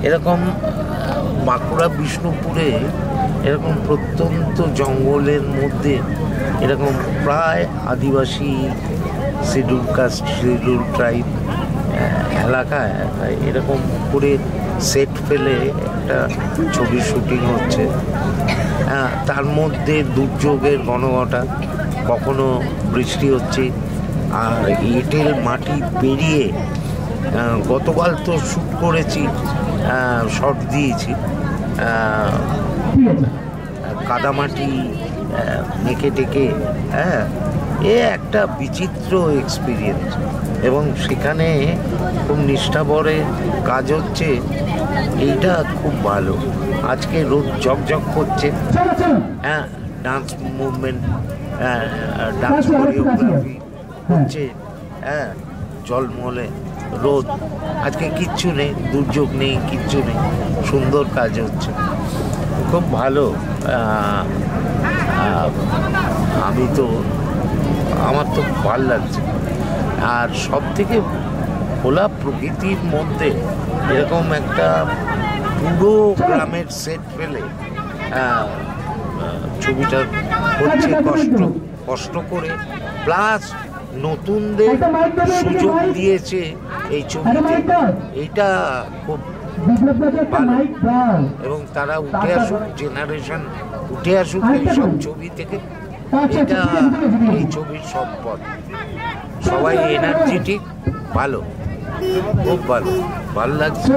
এরকম বাঁকুড়া বিষ্ণুপুরে এরকম প্রত্যন্ত জঙ্গলের মধ্যে এরকম প্রায় আদিবাসী শিডিউল কাস্ট শিডিউল ট্রাইব এলাকায় এরকম করে সেট ফেলে একটা ছবির শুটিং হচ্ছে। তার মধ্যে দুর্যোগের ঘনঘটা, কখনো বৃষ্টি হচ্ছে, আর এঁটেল মাটি পেরিয়ে গতকাল তো শ্যুট করেছি, শর্ট দিয়েছি, কাদামাটি মেখে টেকে, এ একটা বিচিত্র এক্সপিরিয়েন্স। এবং সেখানে খুব নিষ্ঠাভরে কাজ হচ্ছে, এইটা খুব ভালো। আজকে রোদ ঝকঝক করছে, ডান্স মুভমেন্ট, ডান্স কোরিওগ্রাফি হচ্ছে, জলমলে রোদ। আজকে কিচ্ছু নেই, দুর্যোগ নেই, কিচ্ছু নেই, সুন্দর কাজ হচ্ছে, খুব ভালো। আমার তো ভালো লাগছে। আর সব থেকে খোলা প্রকৃতির মধ্যে এরকম একটা পুরো গ্রামের সেট ফেলে ছবিটা হচ্ছে কষ্ট করে, প্লাস নতুনদের সুযোগ দিয়েছে এই ছবিতে, এইটা খুব ভালো। এবং তারা উঠে আসুক, জেনারেশন উঠে আসুক এইসব ছবি থেকে, এটা এই ছবির সম্পদ। সবাই এনার্জেটিক, ভালো, খুব ভালো, ভালো লাগছে।